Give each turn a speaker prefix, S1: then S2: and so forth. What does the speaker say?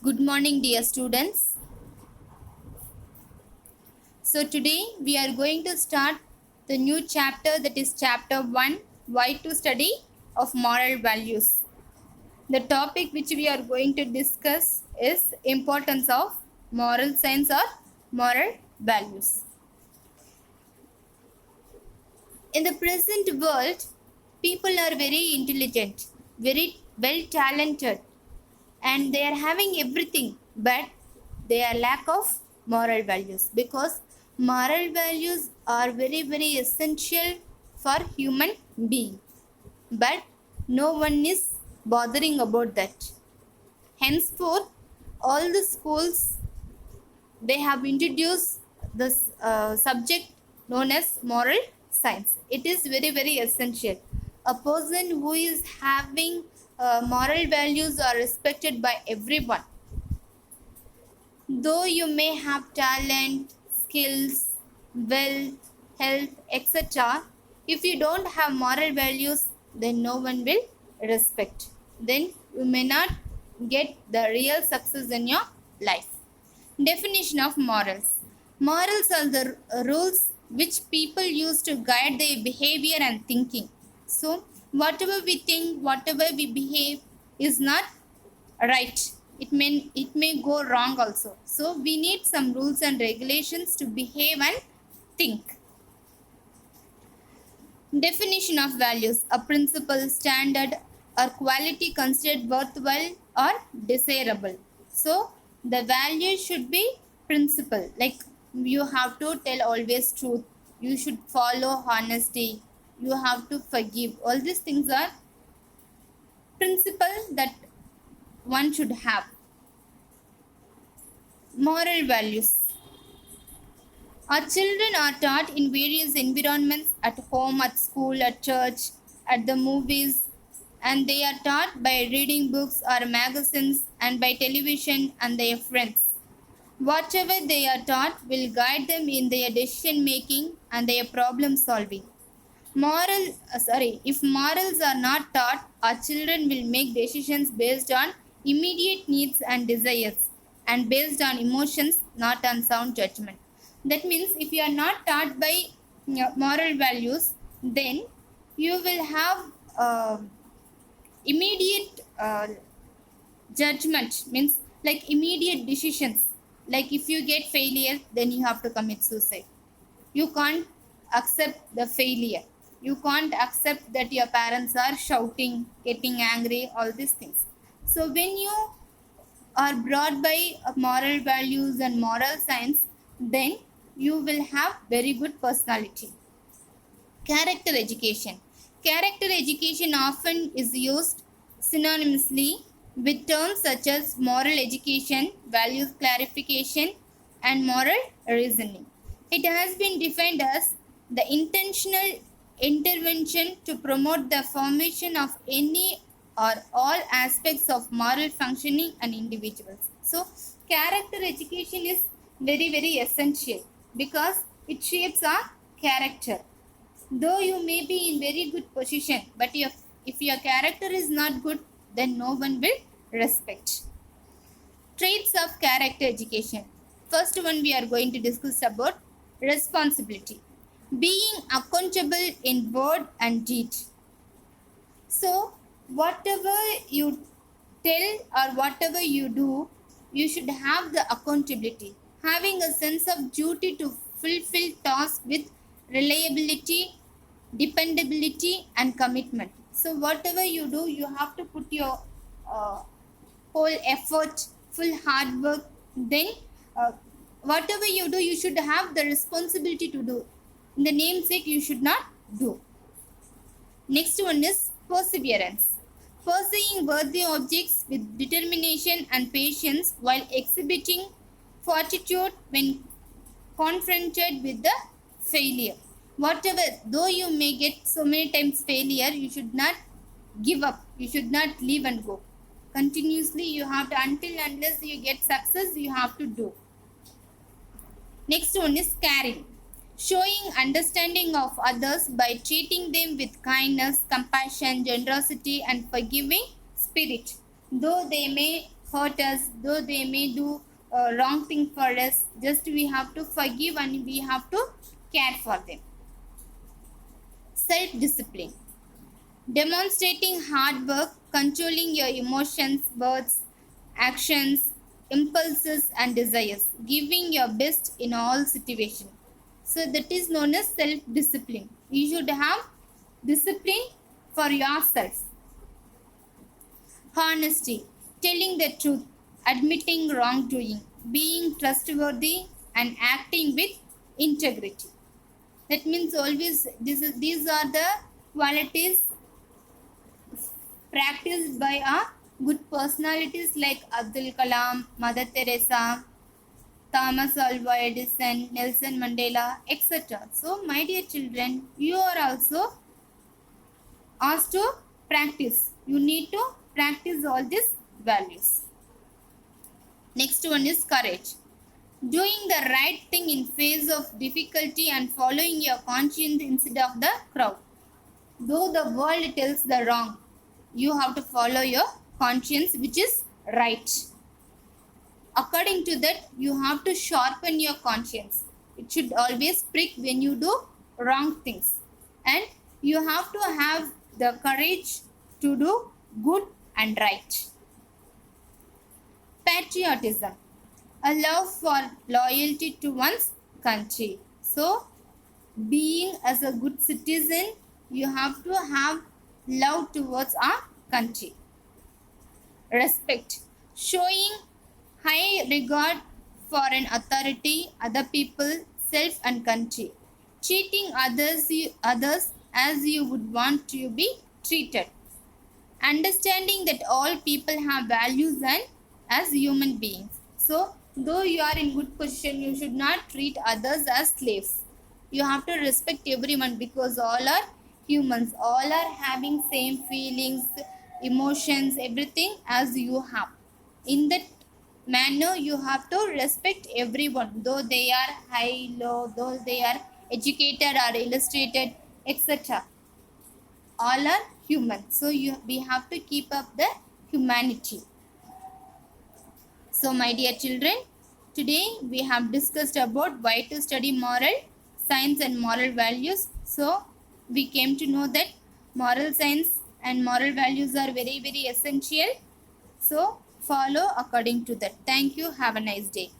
S1: Good morning, dear students. So, today we are going to start the new chapter, that is chapter 1, Why to Study of Moral Values. The topic which we are going to discuss is importance of moral science or moral values. In the present world, people are very intelligent, very well talented, and they are having everything, but they are lack of moral values, because moral values are very essential for human being, but no one is bothering about that. Henceforth, all the schools, they have introduced this subject known as moral science. It is very essential. A person who is having moral values are respected by everyone. Though you may have talent, skills, wealth, health, etc., if you don't have moral values, then no one will respect. Then you may not get the real success in your life. Definition of morals. Morals are the rules which people use to guide their behavior and thinking. So, whatever we think, whatever we behave is not right. It may go wrong also. So, we need some rules and regulations to behave and think. Definition of values. A principle, standard, or quality considered worthwhile or desirable. So, the value should be principle. Like, you have to tell always truth. You should follow honesty. You have to forgive. All these things are principle that one should have. Moral values. Our children are taught in various environments, at home, at school, at church, at the movies, and they are taught by reading books or magazines and by television and their friends. Whatever they are taught will guide them in their decision making and their problem solving. If morals are not taught, our children will make decisions based on immediate needs and desires and based on emotions, not on sound judgment. That means if you are not taught by moral values, then you will have immediate judgment, means like immediate decisions. Like if you get failure, then you have to commit suicide. You can't accept the failure. You can't accept that your parents are shouting, getting angry, all these things. So when you are brought by moral values and moral science, then you will have very good personality. Character education. Character education often is used synonymously with terms such as moral education, values clarification, and moral reasoning. It has been defined as the intentional intervention to promote the formation of any or all aspects of moral functioning and individuals. So, character education is very essential because it shapes our character. Though you may be in very good position, but if your character is not good, then no one will respect. Traits of character education. First one we are going to discuss about responsibility. Being accountable in word and deed. So, whatever you tell or whatever you do, you should have the accountability. Having a sense of duty to fulfill tasks with reliability, dependability, and commitment. So, whatever you do, you have to put your whole effort, full hard work. Then, whatever you do, you should have the responsibility to do. In the namesake, you should not do. Next one is perseverance. Pursuing worthy objects with determination and patience while exhibiting fortitude when confronted with the failure. Whatever, though you may get so many times failure, you should not give up. You should not leave and go. Continuously, you have to, unless you get success, you have to do. Next one is caring. Showing understanding of others by treating them with kindness, compassion, generosity, and forgiving spirit, though they may hurt us, though they may do wrong thing for us, just we have to forgive and we have to care for them. Self-discipline. Demonstrating hard work, controlling your emotions, words, actions, impulses and desires, giving your best in all situations. So that is known as self-discipline. You should have discipline for yourself. Honesty, telling the truth, admitting wrongdoing, being trustworthy and acting with integrity. That means always these are the qualities practiced by good personalities like Abdul Kalam, Mother Teresa, Thomas Alva Edison, Nelson Mandela, etc. So, my dear children, you are also asked to practice. You need to practice all these values. Next one is courage. Doing the right thing in face of difficulty and following your conscience instead of the crowd. Though the world tells the wrong, you have to follow your conscience, which is right. According to that, you have to sharpen your conscience. It should always prick when you do wrong things. And you have to have the courage to do good and right. Patriotism. A love for loyalty to one's country. So, being as a good citizen, you have to have love towards our country. Respect. Showing high regard for an authority, other people, self and country. Treating others as you would want to be treated. Understanding that all people have values and as human beings. So, though you are in good position, you should not treat others as slaves. You have to respect everyone because all are humans. All are having same feelings, emotions, everything as you have. In that manner, you have to respect everyone, though they are high, low, though they are educated or illustrated, etc. All are human. So we have to keep up the humanity. So my dear children, today we have discussed about why to study moral science and moral values. So we came to know that moral science and moral values are very, very essential. So follow according to that. Thank you. Have a nice day.